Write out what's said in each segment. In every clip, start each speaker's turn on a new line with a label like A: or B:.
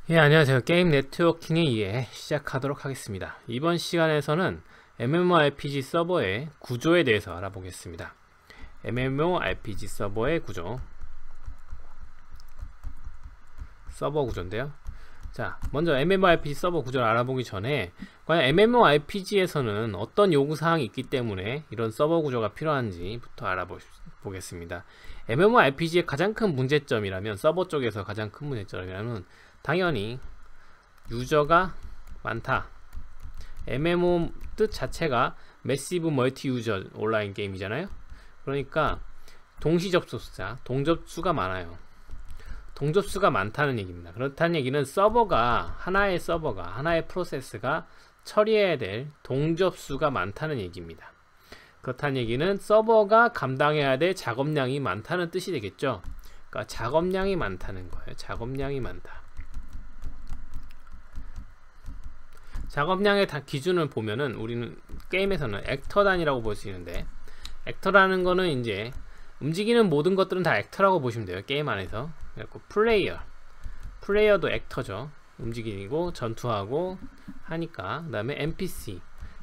A: 예, 안녕하세요. 게임 네트워킹에 의해 시작하도록 하겠습니다. 이번 시간에서는 MMORPG 서버의 구조에 대해서 알아보겠습니다. MMORPG 서버의 구조, 서버 구조인데요. 자, 먼저 MMORPG 서버 구조를 알아보기 전에 과연 MMORPG에서는 어떤 요구사항이 있기 때문에 이런 서버 구조가 필요한지부터 알아보겠습니다. MMORPG의 가장 큰 문제점이라면, 서버 쪽에서 가장 큰 문제점이라면 당연히 유저가 많다. MMO 뜻 자체가 매시브 멀티 유저 온라인 게임이잖아요. 그러니까 동시 접속자, 동접수가 많아요. 동접수가 많다는 얘기입니다. 그렇다는 얘기는 하나의 서버가, 하나의 프로세스가 처리해야 될 동접수가 많다는 얘기입니다. 그렇다는 얘기는 서버가 감당해야 될 작업량이 많다는 뜻이 되겠죠. 그러니까 작업량이 많다는 거예요. 작업량이 많다. 작업량의 기준을 보면은 우리는 게임에서는 액터 단위라고 볼 수 있는데, 액터라는 거는 이제 움직이는 모든 것들은 다 액터라고 보시면 돼요. 게임 안에서. 그리고 플레이어도 액터죠. 움직이고 전투하고 하니까. 그 다음에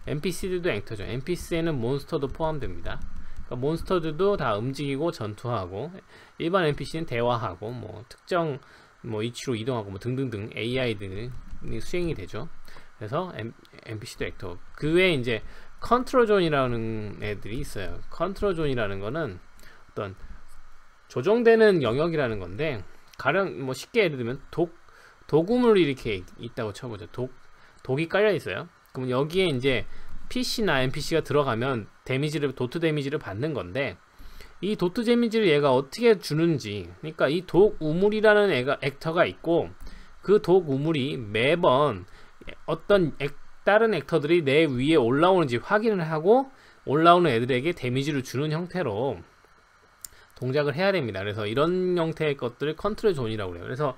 A: NPC들도 액터죠. NPC에는 몬스터도 포함됩니다. 그러니까 몬스터들도 다 움직이고 전투하고, 일반 NPC는 대화하고 뭐 특정 위치로 이동하고 뭐 등등등 AI들이 수행이 되죠. 그래서 NPC도 액터. 그 외에 이제 컨트롤 존이라는 애들이 있어요. 컨트롤 존이라는 거는 어떤 조정되는 영역이라는 건데, 가령 쉽게 예를 들면 도구물이 이렇게 있다고 쳐보죠. 독이 깔려 있어요. 그럼 여기에 이제 PC나 NPC가 들어가면 도트 데미지를 받는 건데, 이 도트 데미지를 얘가 어떻게 주는지, 그러니까 이 독 우물이라는 액터가 있고, 그 독 우물이 매번 어떤 다른 액터들이 내 위에 올라오는지 확인을 하고 올라오는 애들에게 데미지를 주는 형태로 동작을 해야 됩니다. 그래서 이런 형태의 것들을 컨트롤 존이라고 그래요. 그래서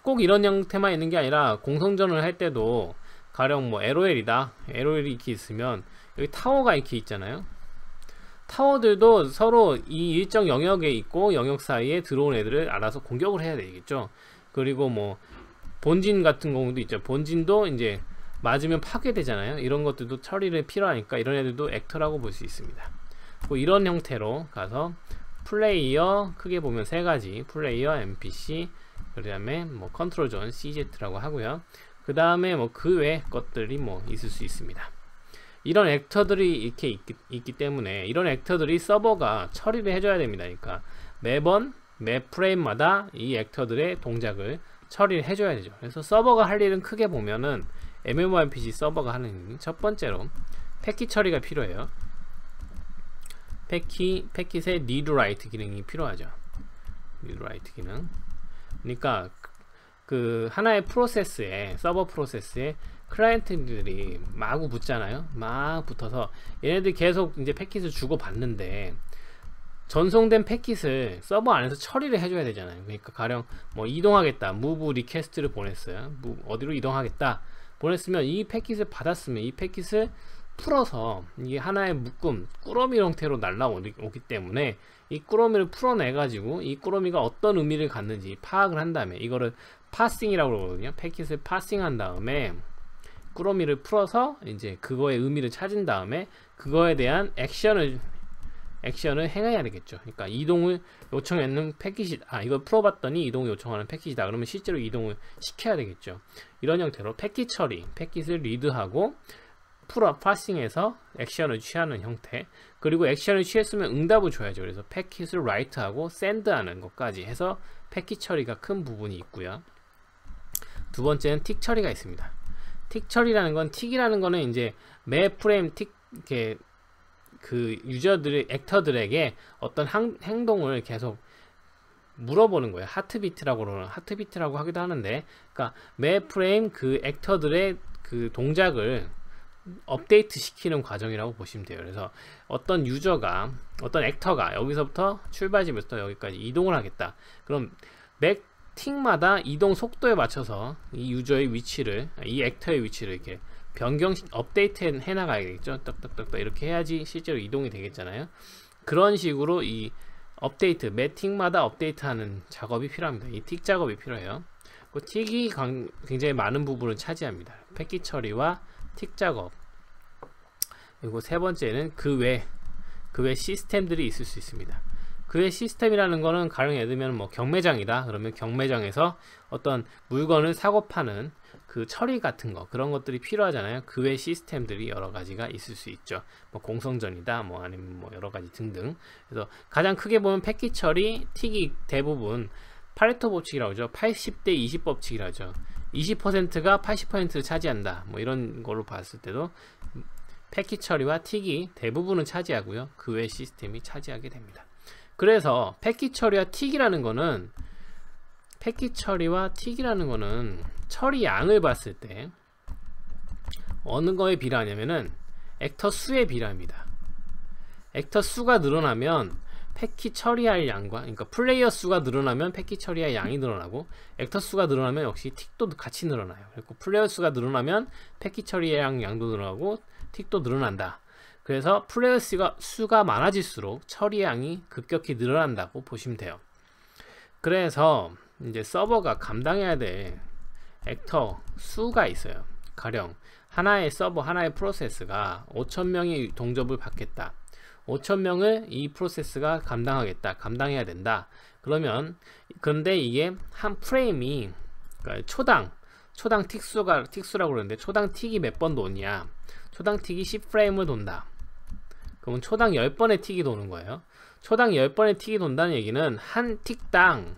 A: 꼭 이런 형태만 있는 게 아니라 공성전을 할 때도 가령 LOL이다. LOL이 이렇게 있으면 여기 타워가 이렇게 있잖아요. 타워들도 서로 이 일정 영역에 있고 영역 사이에 들어온 애들을 알아서 공격을 해야 되겠죠. 그리고 본진 같은 경우도 있죠. 본진도 이제 맞으면 파괴되잖아요. 이런 것들도 처리를 필요하니까 이런 애들도 액터라고 볼 수 있습니다. 이런 형태로 가서 플레이어, 크게 보면 세 가지, 플레이어, NPC, 그 다음에 컨트롤 존, CZ라고 하고요. 그 다음에 그 외 것들이 있을 수 있습니다. 이런 액터들이 이렇게 있기 때문에 이런 액터들이 서버가 처리를 해줘야 됩니다. 그러니까 매 프레임마다 이 액터들의 동작을 처리를 해줘야 되죠. 그래서 서버가 할 일은 크게 보면은 MMORPG 서버가 하는 일, 첫 번째로 패킷 처리가 필요해요. 패킷의 read write 기능이 필요하죠. read write 기능. 그러니까 그 하나의 서버 프로세스에 클라이언트들이 마구 붙잖아요. 막 붙어서 얘네들이 계속 이제 패킷을 주고 받는데, 전송된 패킷을 서버 안에서 처리를 해줘야 되잖아요. 그러니까 가령 이동하겠다, move 리퀘스트를 보냈어요. 어디로 이동하겠다 보냈으면, 이 패킷을 받았으면 이 패킷을 풀어서 이게 하나의 묶음, 꾸러미 형태로 날라오기 때문에 이 꾸러미를 풀어내 가지고 이 꾸러미가 어떤 의미를 갖는지 파악을 한 다음에, 이거를 파싱이라고 그러거든요. 패킷을 파싱한 다음에 꾸러미를 풀어서 이제 그거의 의미를 찾은 다음에 그거에 대한 액션을 행해야 되겠죠. 그러니까 이동을 요청하는 패킷이, 이걸 풀어봤더니 이동을 요청하는 패킷이다. 그러면 실제로 이동을 시켜야 되겠죠. 이런 형태로 패킷 처리, 패킷을 리드하고 파싱해서 액션을 취하는 형태, 그리고 액션을 취했으면 응답을 줘야죠. 그래서 패킷을 라이트하고 샌드하는 것까지 해서 패킷 처리가 큰 부분이 있고요. 두 번째는 틱 처리가 있습니다. 틱 처리라는 건, 틱이라는 거는 이제 매 프레임 이렇게 그 유저들의 액터들에게 어떤 행동을 계속 물어보는 거예요. 하트비트라고 하기도 하는데, 그러니까 매 프레임 그 액터들의 그 동작을 업데이트 시키는 과정이라고 보시면 돼요. 그래서 어떤 액터가 여기서부터 출발지부터 여기까지 이동을 하겠다. 그럼 매 틱마다 이동 속도에 맞춰서 이 유저의 위치를, 이 액터의 위치를 이렇게 업데이트 해나가야겠죠. 떡떡떡 이렇게 해야지 실제로 이동이 되겠잖아요. 그런 식으로 이 업데이트, 매 틱마다 업데이트하는 작업이 필요합니다. 이 틱 작업이 필요해요. 그 틱이 굉장히 많은 부분을 차지합니다. 패킷 처리와 틱 작업. 그리고 세 번째는 그 외 시스템들이 있을 수 있습니다. 그 외 시스템이라는 거는 가령 예를 들면 뭐 경매장이다 그러면 경매장에서 어떤 물건을 사고 파는 그 처리 같은 거, 그런 것들이 필요하잖아요. 그 외 시스템들이 여러 가지가 있을 수 있죠. 뭐 공성전이다 뭐 아니면 뭐 여러 가지 등등. 그래서 가장 크게 보면 패킷 처리, 틱이 대부분 파레토 법칙이라고 하죠. 80대 20 법칙이라고 하죠. 20%가 80%를 차지한다 뭐 이런 걸로 봤을 때도 패킷 처리와 틱이 대부분은 차지하고요. 그 외 시스템이 차지하게 됩니다. 그래서 패킷 처리와 틱이라는 거는 처리 양을 봤을 때 어느 거에 비례하냐면은 액터 수에 비례합니다. 액터 수가 늘어나면 패킷 처리할 양과, 그러니까 플레이어 수가 늘어나면 패킷 처리할 양이 늘어나고, 액터 수가 늘어나면 역시 틱도 같이 늘어나요. 그리고 플레이어 수가 늘어나면 패킷 처리할 양도 늘어나고 틱도 늘어난다. 그래서 플레이어 수가 많아질수록 처리 양이 급격히 늘어난다고 보시면 돼요. 그래서 이제 서버가 감당해야 될 액터 수가 있어요. 가령 하나의 서버, 하나의 프로세스가 5,000명이 동접을 받겠다. 5,000명을 이 프로세스가 감당해야 된다. 그런데 이게 한 프레임이, 그러니까 초당 틱수라고 그러는데, 초당 틱이 몇 번 도냐? 초당 틱이 10프레임을 돈다. 그러면 초당 10번의 틱이 도는 거예요. 초당 10번의 틱이 돈다는 얘기는 한 틱당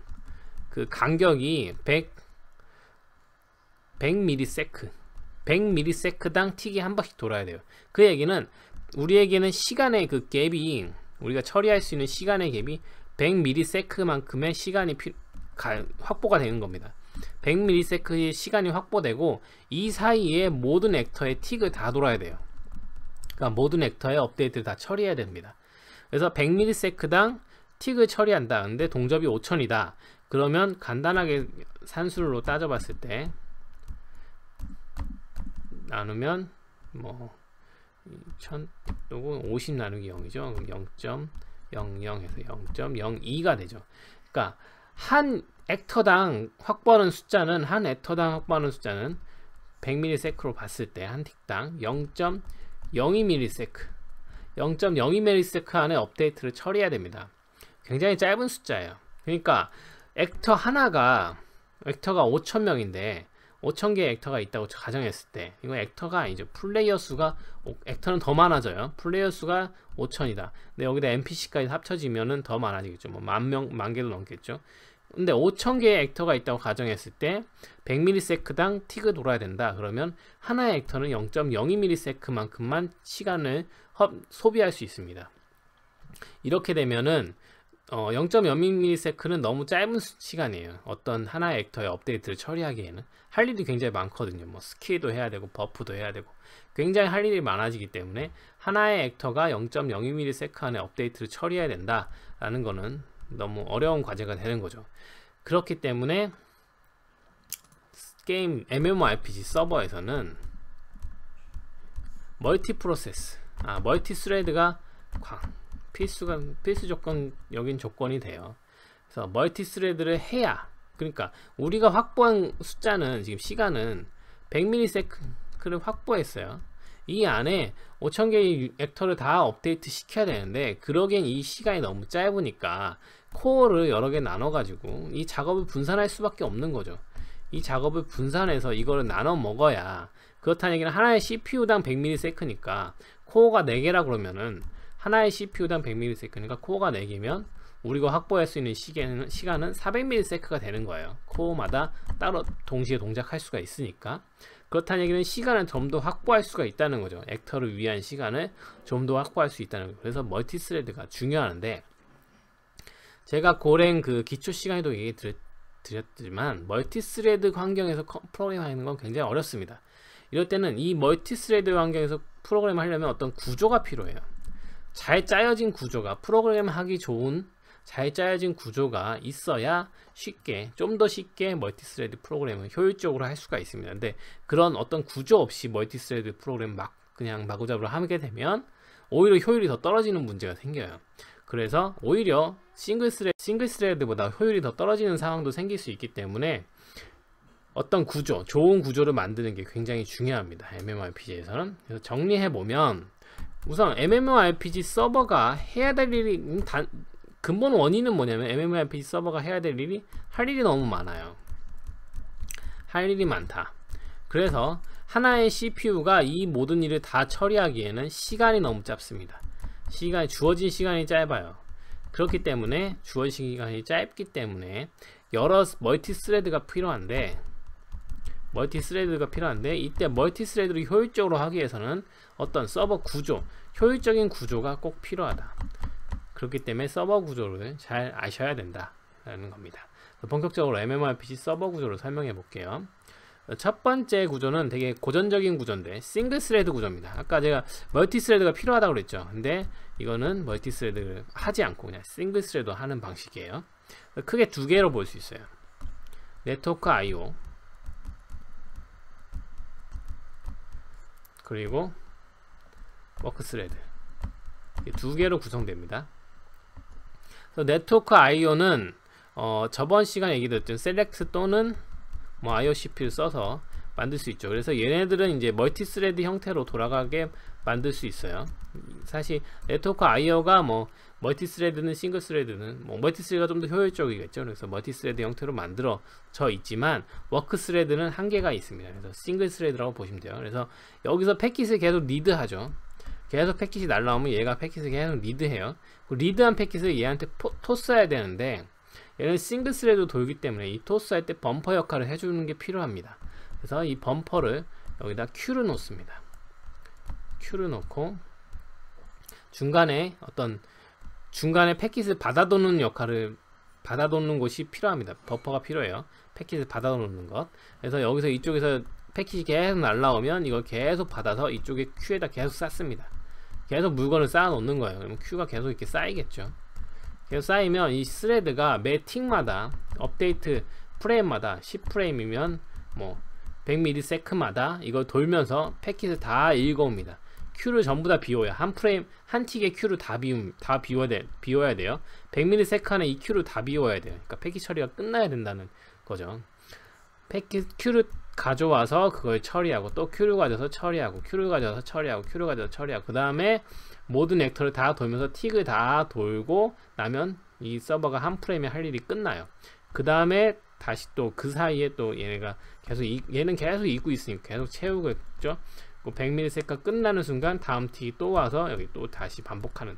A: 그 간격이 100ms당 틱이 한 번씩 돌아야 돼요. 그 얘기는 우리에게는 시간의 그 갭이, 우리가 처리할 수 있는 시간의 갭이 100ms만큼의 시간이 확보가 되는 겁니다. 100ms의 시간이 확보되고 이 사이에 모든 액터의 틱을 다 돌아야 돼요. 그러니까 모든 액터의 업데이트를 다 처리해야 됩니다. 그래서 100ms당 틱을 처리한다. 근데 동접이 5000이다. 그러면 간단하게 산술로 따져봤을 때 나누면 뭐 50 나누기 0이죠. 0.00 해서 0.02가 되죠. 그러니까 한 액터당 확보하는 숫자는 100ms로 봤을 때 한 틱당 0.02ms 0.02ms 안에 업데이트를 처리해야 됩니다. 굉장히 짧은 숫자예요. 그러니까 액터가 5,000명인데 5,000개의 액터가 있다고 가정했을 때, 이건 액터가 아니죠. 플레이어 수가, 액터는 더 많아져요. 플레이어 수가 5,000이다. 근데 여기다 NPC까지 합쳐지면은 더 많아지겠죠. 뭐 10,000 개도 넘겠죠. 근데 5,000개의 액터가 있다고 가정했을 때 100ms당 틱을 돌아야 된다. 그러면 하나의 액터는 0.02ms만큼만 시간을 소비할 수 있습니다. 이렇게 되면은 0.02ms는 너무 짧은 시간이에요. 어떤 하나의 액터의 업데이트를 처리하기에는 할 일이 굉장히 많거든요. 뭐 스킬도 해야 되고 버프도 해야 되고 굉장히 할 일이 많아지기 때문에 하나의 액터가 0.02ms 안에 업데이트를 처리해야 된다라는 거는 너무 어려운 과제가 되는 거죠. 그렇기 때문에 게임 MMORPG 서버에서는 멀티 스레드가 필수 조건적인 조건이 돼요. 그래서 멀티 스레드를 해야, 그러니까 우리가 확보한 숫자는, 지금 시간은 100ms를 확보했어요. 이 안에 5,000개의 액터를 다 업데이트 시켜야 되는데, 그러기엔 이 시간이 너무 짧으니까 코어를 여러 개 나눠 가지고 이 작업을 분산할 수밖에 없는 거죠. 이 작업을 분산해서 이거를 나눠 먹어야, 그렇다는 얘기는 하나의 CPU당 100ms니까 코어가 4개라 그러면은 하나의 CPU당 100ms니까 코어가 4개면 우리가 확보할 수 있는 시간은 400ms가 되는 거예요. 코어마다 따로 동시에 동작할 수가 있으니까. 그렇다는 얘기는 시간을 좀 더 확보할 수가 있다는 거죠. 액터를 위한 시간을 좀 더 확보할 수 있다는 거예요. 그래서 멀티스레드가 중요한데, 제가 고랭 그 기초 시간에도 얘기 드렸지만 멀티스레드 환경에서 프로그램하는 건 굉장히 어렵습니다. 이럴 때는 이 멀티스레드 환경에서 프로그램을 하려면 어떤 구조가 필요해요. 잘 짜여진 구조가, 프로그램 하기 좋은 잘 짜여진 구조가 있어야 좀 더 쉽게 멀티스레드 프로그램을 효율적으로 할 수가 있습니다. 근데 그런 어떤 구조 없이 멀티스레드 프로그램 그냥 마구잡이로 하게 되면 오히려 효율이 더 떨어지는 문제가 생겨요. 그래서 오히려 싱글 스레드보다 효율이 더 떨어지는 상황도 생길 수 있기 때문에 어떤 구조, 좋은 구조를 만드는 게 굉장히 중요합니다. MMORPG에서는. 그래서 정리해보면, 우선 MMORPG 서버가 해야 될 일이, 근본 원인은 뭐냐면 MMORPG 서버가 해야 될 일이, 할 일이 너무 많아요. 할 일이 많다. 그래서 하나의 CPU가 이 모든 일을 다 처리하기에는 시간이 너무 짧습니다. 주어진 시간이 짧아요. 그렇기 때문에 주어진 시간이 짧기 때문에 여러 멀티스레드가 필요한데 이때 멀티스레드를 효율적으로 하기 위해서는 어떤 서버 구조, 효율적인 구조가 꼭 필요하다. 그렇기 때문에 서버 구조를 잘 아셔야 된다라는 겁니다. 본격적으로 MMORPG 서버 구조를 설명해 볼게요. 첫 번째 구조는 되게 고전적인 구조인데 싱글스레드 구조입니다. 아까 제가 멀티스레드가 필요하다고 그랬죠. 근데 이거는 멀티스레드를 하지 않고 그냥 싱글스레드 하는 방식이에요. 크게 두 개로 볼 수 있어요. 네트워크 IO 그리고 워크스레드, 두 개로 구성됩니다. 그래서 네트워크 IO는 저번 시간에 얘기했던 셀렉트 또는 뭐 IO CPU를 써서 만들 수 있죠. 그래서 얘네들은 이제 멀티스레드 형태로 돌아가게 만들 수 있어요. 사실 네트워크 IO가 뭐 멀티스레드는 싱글스레드는 뭐 멀티스레드가 좀 더 효율적이겠죠. 그래서 멀티스레드 형태로 만들어져 있지만 워크스레드는 한계가 있습니다. 그래서 싱글스레드라고 보시면 돼요. 그래서 여기서 패킷을 계속 리드하죠. 계속 패킷이 날라오면 얘가 패킷을 계속 리드해요. 그 리드한 패킷을 얘한테 토스해야 되는데 얘는 싱글스레드 돌기 때문에 이 토스할 때 범퍼 역할을 해주는 게 필요합니다. 그래서 이 범퍼를 여기다 Q를 놓습니다. Q를 놓고 중간에 패킷을 받아놓는 역할을 받아놓는 곳이 필요합니다. 버퍼가 필요해요. 패킷을 받아놓는 것. 그래서 여기서 이쪽에서 패킷이 계속 날라오면 이걸 계속 받아서 이쪽에 Q에다 계속 쌓습니다. 계속 물건을 쌓아 놓는 거예요. 그러면 Q가 계속 이렇게 쌓이겠죠. 계속 쌓이면 이 스레드가 매 틱마다 업데이트 프레임마다 10프레임이면 뭐 100ms마다 이걸 돌면서 패킷을 다 읽어옵니다. Q를 전부 다 비워야 한 틱의 Q를 다 비워야 돼요. 100ms 안에 이 Q를 다 비워야 돼요. 그러니까 패킷 처리가 끝나야 된다는 거죠. 패킷 Q를 가져와서 그걸 처리하고 또 Q를 가져서 처리하고 Q를 가져서 처리하고 Q를 가져서 처리하고 그 다음에 모든 액터를 다 돌면서 틱을 다 돌고 나면 이 서버가 한 프레임에 할 일이 끝나요. 그 다음에 다시 또 그 사이에 또 얘는 계속 잊고 있으니까 계속 채우겠죠. 100ms가 끝나는 순간 다음 틱이 또 와서 여기 또 다시 반복하는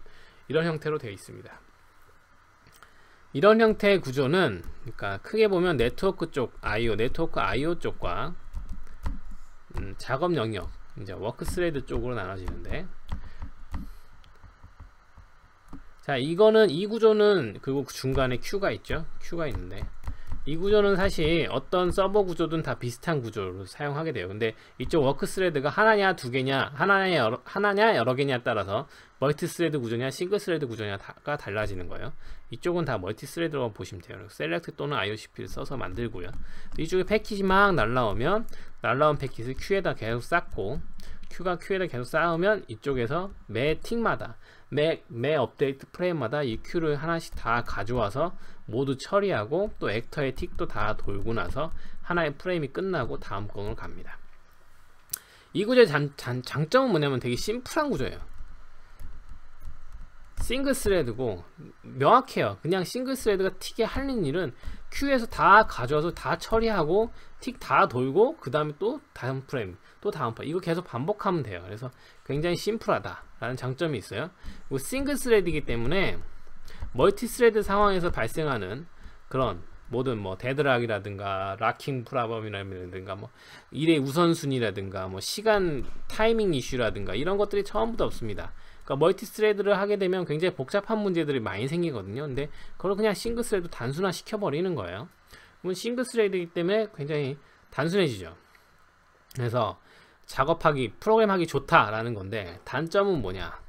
A: 이런 형태로 되어 있습니다. 이런 형태의 구조는 그러니까 크게 보면 네트워크 IO 쪽과 작업 영역 이제 워크스레드 쪽으로 나눠지는데, 자 이거는 이 구조는 그리고 중간에 Q가 있죠. Q가 있는데 이 구조는 사실 어떤 서버 구조든 다 비슷한 구조로 사용하게 돼요. 근데 이쪽 워크스레드가 하나냐 두 개냐 하나냐 여러 개냐에 따라서 멀티스레드 구조냐 싱글스레드 구조냐가 달라지는 거예요. 이쪽은 다 멀티스레드라고 보시면 돼요. 셀렉트 또는 IOCP를 써서 만들고요. 이쪽에 패킷이 막 날라오면 날라온 패킷을 Q에다 계속 쌓고 Q가 Q에다 계속 쌓으면 이쪽에서 매 틱마다 매 업데이트 프레임마다 이 Q를 하나씩 다 가져와서 모두 처리하고 또 액터의 틱도 다 돌고 나서 하나의 프레임이 끝나고 다음 건으로 갑니다. 이 구조의 장점은 뭐냐면 되게 심플한 구조예요. 싱글 스레드고 명확해요. 그냥 싱글 스레드가 틱에 하는 일은 Q에서 다 가져와서 다 처리하고 틱 다 돌고 그 다음에 또 다음 프레임 또 다음 프레임 이거 계속 반복하면 돼요. 그래서 굉장히 심플하다 라는 장점이 있어요. 그리고 싱글 스레드이기 때문에 멀티 스레드 상황에서 발생하는 그런 모든 뭐 데드락이라든가 락킹 프로블럼이라든가 뭐 일의 우선순위라든가 뭐 시간 타이밍 이슈라든가 이런 것들이 처음부터 없습니다. 그러니까 멀티 스레드를 하게 되면 굉장히 복잡한 문제들이 많이 생기거든요. 근데 그걸 그냥 싱글 스레드 단순화 시켜버리는 거예요. 그러면 싱글 스레드이기 때문에 굉장히 단순해지죠. 그래서 작업하기 프로그램하기 좋다라는 건데 단점은 뭐냐?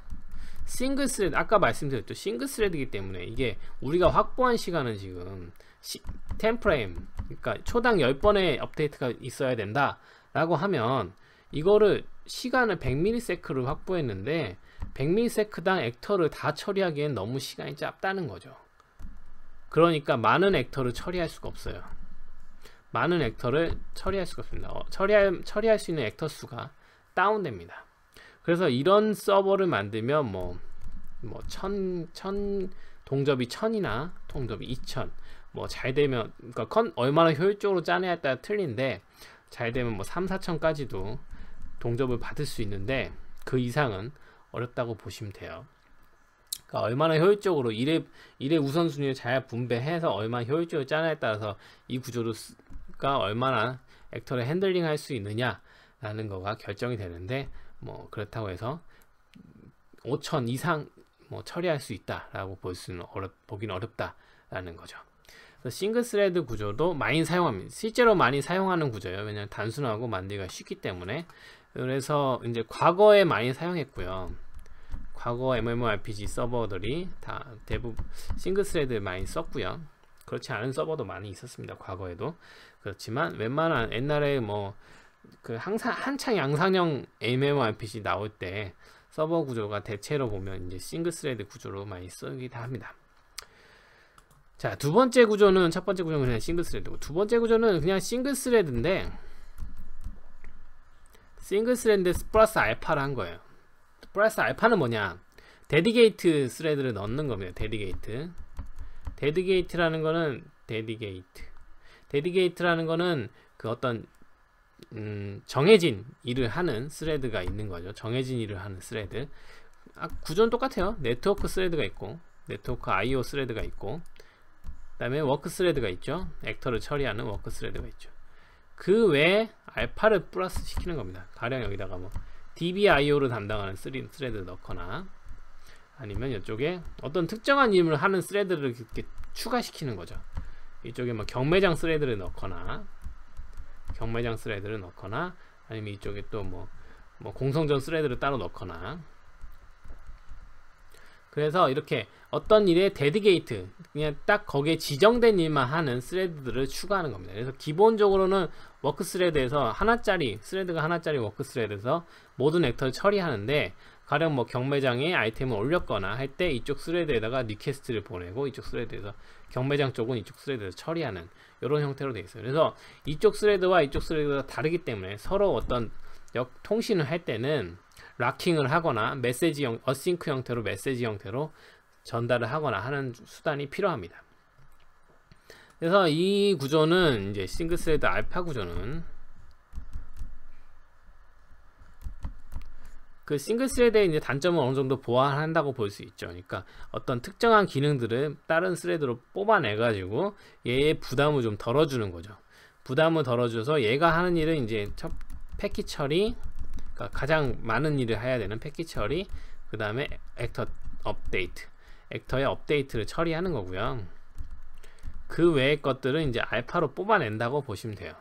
A: 싱글 스레드 아까 말씀드렸죠. 싱글 스레드이기 때문에 이게 우리가 확보한 시간은 지금 10프레임 그러니까 초당 10번의 업데이트가 있어야 된다 라고 하면 이거를 시간을 100ms를 확보했는데 100ms당 액터를 다 처리하기엔 너무 시간이 짧다는 거죠. 그러니까 많은 액터를 처리할 수가 없어요. 많은 액터를 처리할 수가 없습니다. 처리할 수 있는 액터 수가 다운됩니다. 그래서 이런 서버를 만들면 뭐 1000 동접이 1000이나 동접이 2000 뭐 잘 되면, 그러니까 얼마나 효율적으로 짜내냐에 따라 틀린데, 잘 되면 뭐 3, 4천까지도 동접을 받을 수 있는데 그 이상은 어렵다고 보시면 돼요. 그러니까 얼마나 효율적으로 일의 우선순위를 잘 분배해서 얼마나 효율적으로 짜냐에 따라서 이 구조가 얼마나 액터를 핸들링 할 수 있느냐 라는 거가 결정이 되는데, 뭐 그렇다고 해서 5000 이상 뭐 처리할 수 있다 라고 보기는 어렵다 라는 거죠. 그래서 싱글 스레드 구조도 많이 사용합니다. 실제로 많이 사용하는 구조예요. 왜냐하면 단순하고 만들기가 쉽기 때문에. 그래서 이제 과거에 많이 사용했고요. 과거 MMORPG 서버들이 다 대부분 싱글 스레드를 많이 썼고요. 그렇지 않은 서버도 많이 있었습니다. 과거에도. 그렇지만 웬만한 옛날에 뭐 그 항상 한창 양산형 MMORPG 나올 때 서버 구조가 대체로 보면 이제 싱글 스레드 구조로 많이 쓰기도 합니다. 자, 두 번째 구조는, 첫 번째 구조는 그냥 싱글 스레드고, 두 번째 구조는 그냥 싱글 스레드인데 싱글 스레드 플러스 알파를 한 거예요. 플러스 알파는 뭐냐? 데디게이트 스레드를 넣는 겁니다. 데디게이트라는 거는 데디게이트라는 거는 그 어떤 정해진 일을 하는 스레드가 있는 거죠. 정해진 일을 하는 스레드. 구조는 똑같아요. 네트워크 스레드가 있고, 네트워크 IO 스레드가 있고, 그 다음에 워크 스레드가 있죠. 액터를 처리하는 워크 스레드가 있죠. 그 외에 알파를 플러스 시키는 겁니다. 가령 여기다가 뭐 DBIO를 담당하는 스레드를 넣거나, 아니면 이쪽에 어떤 특정한 임무를 하는 스레드를 이렇게 추가시키는 거죠. 이쪽에 뭐 경매장 스레드를 넣거나, 아니면 이쪽에 또 뭐 공성전 스레드를 따로 넣거나. 그래서 이렇게 어떤 일에 데디게이트, 그냥 딱 거기에 지정된 일만 하는 스레드들을 추가하는 겁니다. 그래서 기본적으로는 워크 스레드에서 스레드가 하나짜리 워크 스레드에서 모든 액터를 처리하는데, 가령 뭐 경매장에 아이템을 올렸거나 할 때 이쪽 스레드에다가 리퀘스트를 보내고, 이쪽 스레드에서 경매장 쪽은 이쪽 스레드에서 처리하는 이런 형태로 되어 있어요. 그래서 이쪽 스레드와 이쪽 스레드가 다르기 때문에 서로 어떤 통신을 할 때는 락킹을 하거나 어싱크 형태로 메시지 형태로 전달을 하거나 하는 수단이 필요합니다. 그래서 이 구조는 이제 싱글 스레드 알파 구조는 그 싱글 스레드의 이제 단점은 어느 정도 보완한다고 볼 수 있죠. 그러니까 어떤 특정한 기능들을 다른 스레드로 뽑아내 가지고 얘의 부담을 좀 덜어주는 거죠. 부담을 덜어줘서 얘가 하는 일은 이제 패킷 처리, 그러니까 가장 많은 일을 해야 되는 패킷 처리, 그 다음에 액터 업데이트, 액터의 업데이트를 처리하는 거고요. 그 외의 것들은 이제 알파로 뽑아낸다고 보시면 돼요.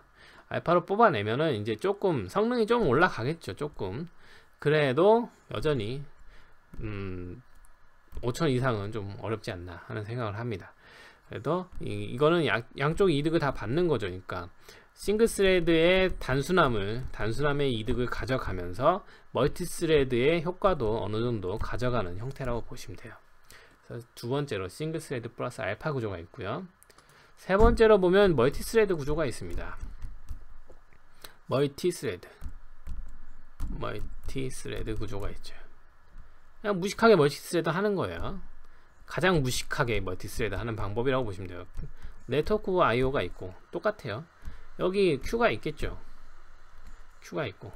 A: 알파로 뽑아내면은 이제 조금 성능이 좀 올라가겠죠. 조금. 그래도 여전히 5000 이상은 좀 어렵지 않나 하는 생각을 합니다. 그래도 이거는 양쪽 이득을 다 받는 거죠. 그러니까 싱글 스레드의 단순함의 이득을 가져가면서 멀티 스레드의 효과도 어느 정도 가져가는 형태라고 보시면 돼요. 그래서 두 번째로 싱글 스레드 플러스 알파 구조가 있고요. 세 번째로 보면 멀티 스레드 구조가 있습니다. 멀티 스레드 구조가 있죠. 그냥 무식하게 멀티 스레드 하는 거예요. 가장 무식하게 멀티 스레드 하는 방법이라고 보시면 돼요. 네트워크 IO가 있고 똑같아요. 여기 큐가 있겠죠. 큐가 있고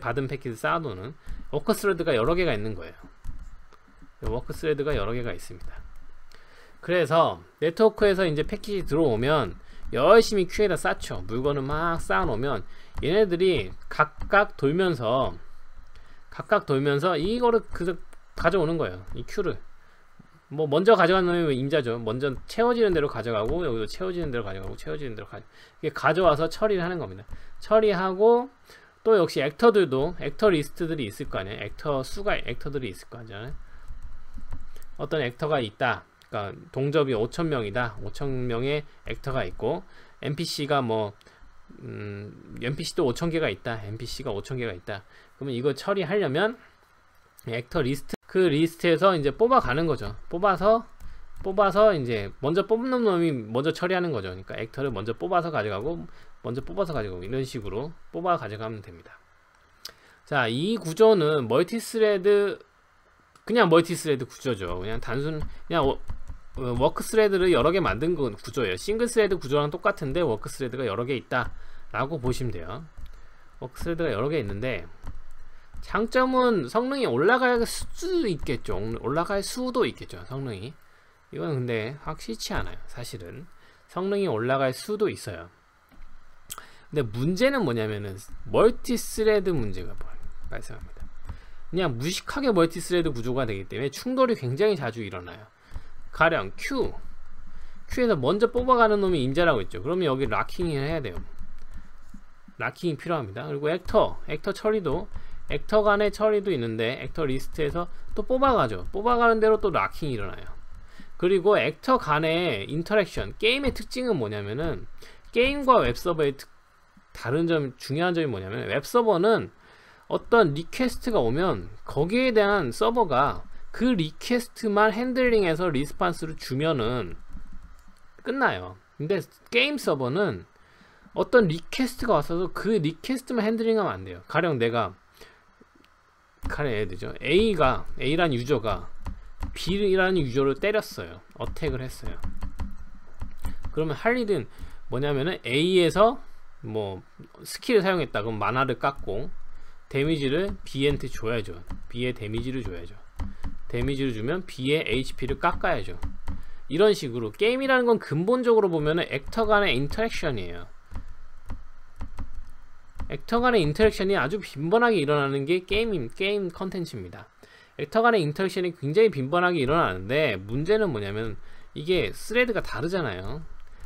A: 받은 패킷을 쌓아놓는 워크 스레드가 여러 개가 있는 거예요. 워크 스레드가 여러 개가 있습니다. 그래서 네트워크에서 이제 패킷이 들어오면 열심히 큐에다 쌓죠. 물건을 막 쌓아놓으면 얘네들이 각각 돌면서 이거를 가져오는 거예요. 이 큐를 뭐 먼저 가져가는 임자죠. 먼저 채워지는 대로 가져가고, 여기도 채워지는 대로 가져가고, 이게 가져와서 처리를 하는 겁니다. 처리하고 또 역시 액터들도 액터 리스트들이 있을 거 아니에요. 액터들이 있을 거 아니잖아요. 어떤 액터가 있다. 그러니까 동접이 5000명이다. 5000명의 액터가 있고, NPC가 뭐 NPC도 5000개가 있다. NPC가 5000개가 있다. 그러면 이거 처리하려면 액터 리스트, 그 리스트에서 이제 뽑아가는 거죠. 뽑아서 뽑아서 이제 먼저 뽑는 놈이 먼저 처리하는 거죠. 그러니까 액터를 먼저 뽑아서 가져가고 먼저 뽑아서 가져가고 이런 식으로 뽑아 가져가면 됩니다. 자, 이 구조는 멀티스레드, 그냥 멀티스레드 구조죠. 그냥 단순 그냥 워크스레드를 여러 개 만든 구조예요. 싱글스레드 구조랑 똑같은데 워크스레드가 여러 개 있다 라고 보시면 돼요. 워크스레드가 여러 개 있는데 장점은 성능이 올라갈 수도 있겠죠. 올라갈 수도 있겠죠, 성능이. 이건 근데 확실치 않아요. 사실은 성능이 올라갈 수도 있어요. 근데 문제는 뭐냐면은 멀티스레드 문제가 발생합니다. 그냥 무식하게 멀티스레드 구조가 되기 때문에 충돌이 굉장히 자주 일어나요. 가령 Q에서 먼저 뽑아가는 놈이 임자라고 했죠. 그러면 여기 락킹을 해야 돼요. 락킹이 필요합니다. 그리고 액터 처리도, 액터 간의 처리도 있는데 액터 리스트에서 또 뽑아가죠. 뽑아가는 대로 또 락킹이 일어나요. 그리고 액터 간의 인터랙션, 게임의 특징은 뭐냐면은 게임과 웹서버의 다른 점, 중요한 점이 뭐냐면 웹서버는 어떤 리퀘스트가 오면 거기에 대한 서버가 그 리퀘스트만 핸들링해서 리스판스를 주면은 끝나요. 근데 게임 서버는 어떤 리퀘스트가 왔어도 그 리퀘스트만 핸들링하면 안 돼요. 가령 예를 들죠. A라는 유저가 B라는 유저를 때렸어요. 어택을 했어요. 그러면 할 일은 뭐냐면은 A에서 뭐 스킬을 사용했다. 그럼 마나를 깎고 데미지를 B한테 줘야죠. B의 데미지를 줘야죠. 데미지를 주면 B의 HP를 깎아야죠. 이런 식으로 게임이라는 건 근본적으로 보면은 액터 간의 인터랙션이에요. 액터 간의 인터랙션이 아주 빈번하게 일어나는 게 게임 컨텐츠입니다. 액터 간의 인터랙션이 굉장히 빈번하게 일어나는데 문제는 뭐냐면 이게 스레드가 다르잖아요.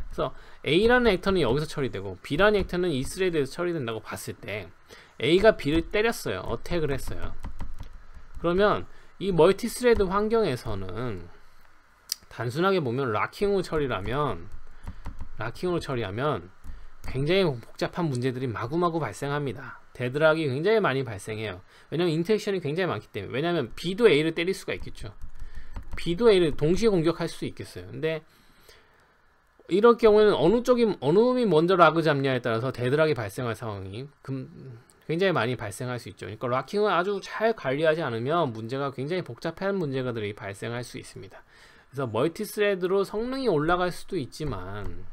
A: 그래서 A라는 액터는 여기서 처리되고 B라는 액터는 이 스레드에서 처리된다고 봤을 때 A가 B를 때렸어요. 어택을 했어요. 그러면 이 멀티스레드 환경에서는 단순하게 보면 락킹으로 처리하면 굉장히 복잡한 문제들이 마구마구 발생합니다. 데드락이 굉장히 많이 발생해요. 왜냐면 인터랙션이 굉장히 많기 때문에. 왜냐면 B도 A를 때릴 수가 있겠죠. B도 A를 동시에 공격할 수 있겠어요. 근데 이럴 경우에는 어느 놈이 먼저 락을 잡냐에 따라서 데드락이 발생할 상황이 굉장히 많이 발생할 수 있죠. 그러니까 락킹을 아주 잘 관리하지 않으면 문제가 굉장히 복잡한 문제가들이 발생할 수 있습니다. 그래서 멀티스레드로 성능이 올라갈 수도 있지만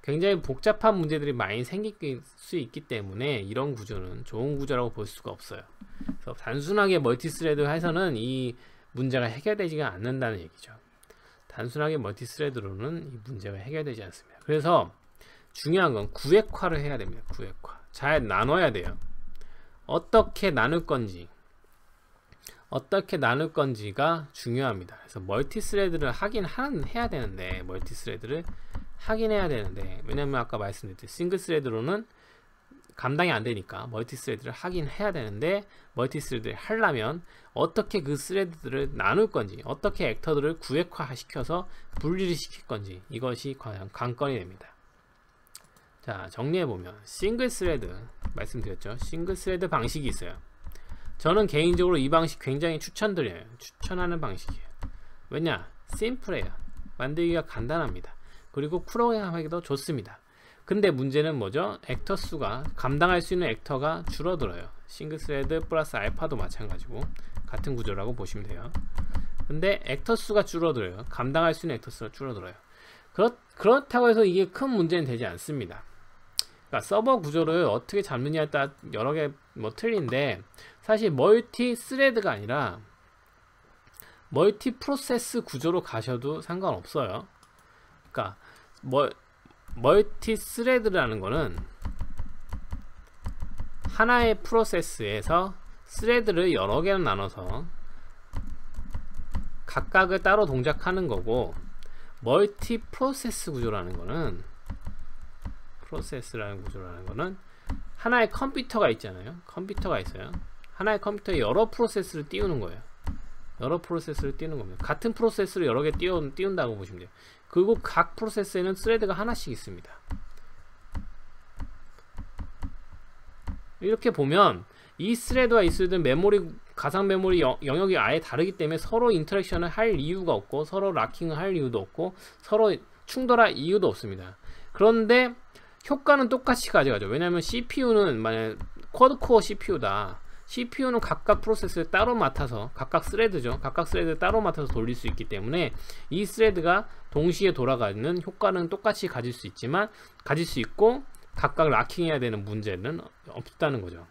A: 굉장히 복잡한 문제들이 많이 생길 수 있기 때문에 이런 구조는 좋은 구조라고 볼 수가 없어요. 그래서 단순하게 멀티스레드 해서는 이 문제가 해결되지가 않는다는 얘기죠. 단순하게 멀티스레드로는 이 문제가 해결되지 않습니다. 그래서 중요한 건 구획화를 해야 됩니다. 구획화. 잘 나눠야 돼요. 어떻게 나눌 건지가 중요합니다. 그래서 멀티스레드를 해야 되는데 왜냐면 아까 말씀드렸듯이 싱글스레드로는 감당이 안 되니까 멀티스레드를 하긴 해야 되는데 멀티스레드를 하려면 어떻게 그 스레드들을 나눌 건지, 어떻게 액터들을 구획화 시켜서 분리를 시킬 건지, 이것이 과연 관건이 됩니다. 자, 정리해보면 싱글스레드 말씀드렸죠. 싱글스레드 방식이 있어요. 저는 개인적으로 이 방식 굉장히 추천하는 방식이에요. 왜냐? 심플해요. 만들기가 간단합니다. 그리고 프로그램하기도 좋습니다. 근데 문제는 뭐죠? 액터 수가, 감당할 수 있는 액터가 줄어들어요. 싱글스레드 플러스 알파도 마찬가지고 같은 구조라고 보시면 돼요. 근데 액터 수가 줄어들어요. 감당할 수 있는 액터 수가 줄어들어요. 그렇다고 해서 이게 큰 문제는 되지 않습니다. 그러니까 서버 구조를 어떻게 잡느냐에 따라 여러 개 틀린데, 사실 멀티 스레드가 아니라 멀티 프로세스 구조로 가셔도 상관없어요. 그러니까 멀티 스레드라는 거는 하나의 프로세스에서 스레드를 여러 개로 나눠서 각각을 따로 동작하는 거고, 멀티 프로세스 구조라는 거는 하나의 컴퓨터가 있잖아요. 컴퓨터가 있어요. 하나의 컴퓨터에 여러 프로세스를 띄우는 거예요. 여러 프로세스를 띄우는 겁니다. 같은 프로세스를 여러 개 띄운다고 보시면 돼요. 그리고 각 프로세스에는 스레드가 하나씩 있습니다. 이렇게 보면 이 스레드와 이 스레드는 메모리 가상 메모리 영역이 아예 다르기 때문에 서로 인터랙션을 할 이유가 없고 서로 락킹을 할 이유도 없고 서로 충돌할 이유도 없습니다. 그런데 효과는 똑같이 가져가죠. 왜냐하면 CPU는 만약 쿼드코어 CPU다. CPU는 각각 프로세스를 따로 맡아서 각각 스레드죠. 각각 스레드를 따로 맡아서 돌릴 수 있기 때문에 이 스레드가 동시에 돌아가는 효과는 똑같이 가질 수 있지만 가질 수 있고 각각 락킹해야 되는 문제는 없다는 거죠.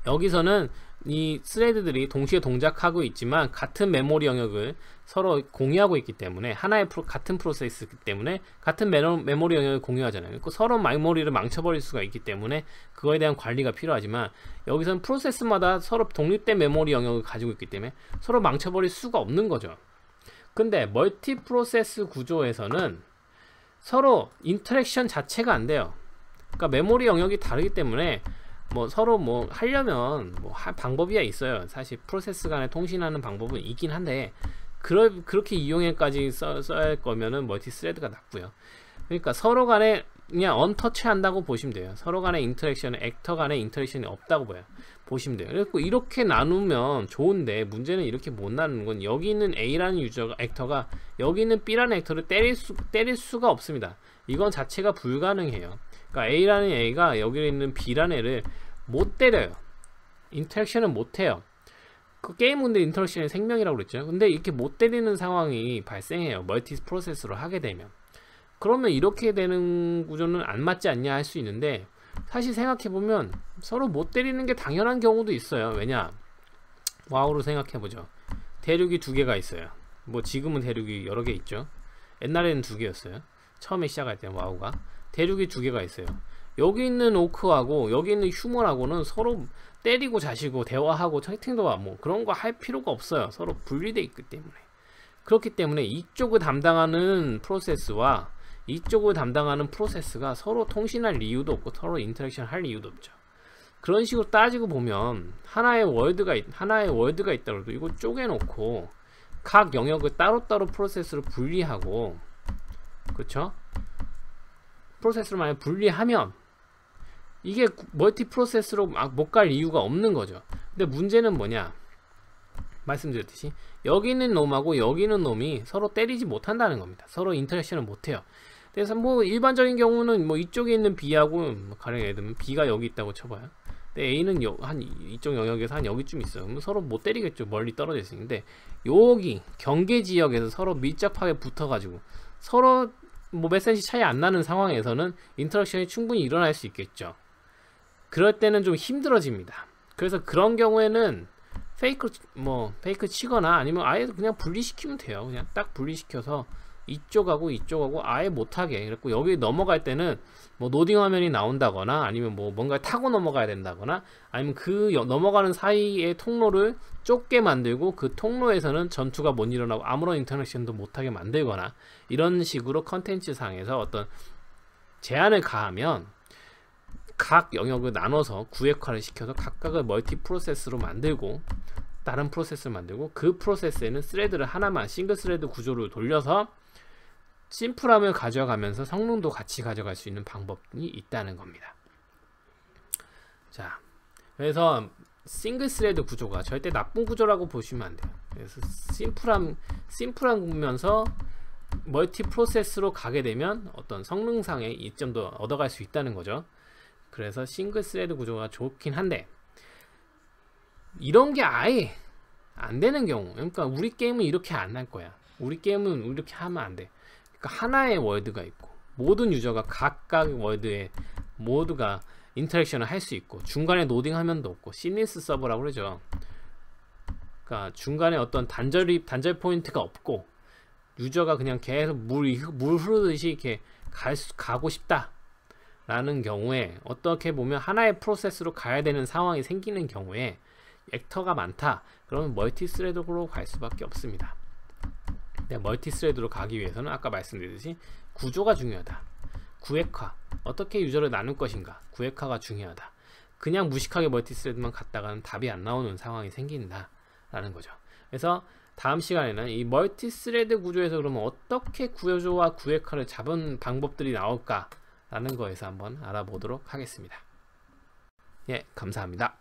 A: 여기서는 이 스레드들이 동시에 동작하고 있지만 같은 메모리 영역을 서로 공유하고 있기 때문에 하나의 같은 프로세스이기 때문에 같은 메모리 영역을 공유하잖아요. 서로 메모리를 망쳐버릴 수가 있기 때문에 그거에 대한 관리가 필요하지만 여기서는 프로세스마다 서로 독립된 메모리 영역을 가지고 있기 때문에 서로 망쳐버릴 수가 없는 거죠. 근데 멀티 프로세스 구조에서는 서로 인터랙션 자체가 안 돼요. 그러니까 메모리 영역이 다르기 때문에 뭐 서로 뭐 하려면 뭐 방법이야 있어요. 사실 프로세스 간에 통신하는 방법은 있긴 한데 그렇게 이용해까지 써야 할 거면은 멀티 스레드가 낫고요. 그러니까 서로 간에 그냥 언터치 한다고 보시면 돼요. 서로 간의 인터랙션은 액터 간의 인터랙션이 없다고 보시면 돼요. 그리고 이렇게 나누면 좋은데 문제는 이렇게 못 나누는 건 여기 있는 A라는 유저가 액터가 여기 있는 B라는 액터를 때릴 수가 없습니다. 이건 자체가 불가능해요. 그러니까 A라는 애가 여기 있는 B라는 애를 못 때려요. 인터랙션을 못 해요. 그 게임 근데 인터랙션이 생명이라고 그랬죠. 근데 이렇게 못 때리는 상황이 발생해요. 멀티 프로세스로 하게 되면. 그러면 이렇게 되는 구조는 안 맞지 않냐 할 수 있는데 사실 생각해보면 서로 못 때리는 게 당연한 경우도 있어요. 왜냐? 와우로 생각해보죠. 대륙이 두 개가 있어요. 뭐 지금은 대륙이 여러 개 있죠. 옛날에는 두 개였어요. 처음에 시작할 때는 와우가. 대륙이 두 개가 있어요. 여기 있는 오크하고 여기 있는 휴먼하고는 서로 때리고 자시고 대화하고 채팅도 뭐 그런 거 할 필요가 없어요. 서로 분리되어 있기 때문에. 그렇기 때문에 이쪽을 담당하는 프로세스와 이쪽을 담당하는 프로세스가 서로 통신할 이유도 없고 서로 인터랙션 할 이유도 없죠. 그런 식으로 따지고 보면 하나의 월드가 있다고 해도 이거 쪼개놓고 각 영역을 따로따로 프로세스로 분리하고, 그쵸? 프로세스를 만약 분리하면 이게 멀티 프로세스로 못 갈 이유가 없는 거죠. 근데 문제는 뭐냐? 말씀드렸듯이 여기 있는 놈하고 여기 있는 놈이 서로 때리지 못한다는 겁니다. 서로 인터랙션을 못해요. 그래서 뭐 일반적인 경우는 뭐 이쪽에 있는 B하고 가령 예를 들면 B가 여기 있다고 쳐봐요. 근데 A는 한 이쪽 영역에서 한 여기쯤 있어요. 그럼 서로 못 때리겠죠. 멀리 떨어져 있으는데 여기 경계 지역에서 서로 밀접하게 붙어가지고 서로 뭐 몇 센치 차이 안 나는 상황에서는 인터랙션이 충분히 일어날 수 있겠죠. 그럴 때는 좀 힘들어집니다. 그래서 그런 경우에는 페이크 치거나 아니면 아예 그냥 분리시키면 돼요. 그냥 딱 분리시켜서 이쪽하고 이쪽하고 아예 못하게. 그랬고 여기 넘어갈 때는 뭐 노딩 화면이 나온다거나 아니면 뭐 뭔가 타고 넘어가야 된다거나 아니면 그 넘어가는 사이의 통로를 좁게 만들고 그 통로에서는 전투가 못 일어나고 아무런 인터랙션도 못하게 만들거나 이런 식으로 컨텐츠 상에서 어떤 제한을 가하면 각 영역을 나눠서 구획화를 시켜서 각각을 멀티 프로세스로 만들고 다른 프로세스를 만들고 그 프로세스에는 스레드를 하나만 싱글 스레드 구조로 돌려서 심플함을 가져가면서 성능도 같이 가져갈 수 있는 방법이 있다는 겁니다. 자, 그래서 싱글 스레드 구조가 절대 나쁜 구조라고 보시면 안 돼요. 그래서 심플하면서 멀티 프로세스로 가게 되면 어떤 성능상의 이점도 얻어갈 수 있다는 거죠. 그래서 싱글 스레드 구조가 좋긴 한데 이런 게 아예 안 되는 경우, 그러니까 우리 게임은 이렇게 안 할 거야. 우리 게임은 이렇게 하면 안 돼. 그러니까 하나의 월드가 있고 모든 유저가 각각 월드에 모두가 인터랙션을 할 수 있고 중간에 노딩 화면도 없고 시니스 서버라고 그러죠. 그러니까 중간에 어떤 단절 포인트가 없고 유저가 그냥 계속 물 흐르듯이 이렇게 가고 싶다 라는 경우에 어떻게 보면 하나의 프로세스로 가야 되는 상황이 생기는 경우에 액터가 많다. 그러면 멀티 스레드로 갈 수밖에 없습니다. 네, 멀티 스레드로 가기 위해서는 아까 말씀드렸듯이 구조가 중요하다. 구획화, 어떻게 유저를 나눌 것인가, 구획화가 중요하다. 그냥 무식하게 멀티 스레드만 갔다가는 답이 안 나오는 상황이 생긴다 라는 거죠. 그래서 다음 시간에는 이 멀티 스레드 구조에서 그러면 어떻게 구조와 구획화를 잡은 방법들이 나올까 라는 거에서 한번 알아보도록 하겠습니다. 예, 감사합니다.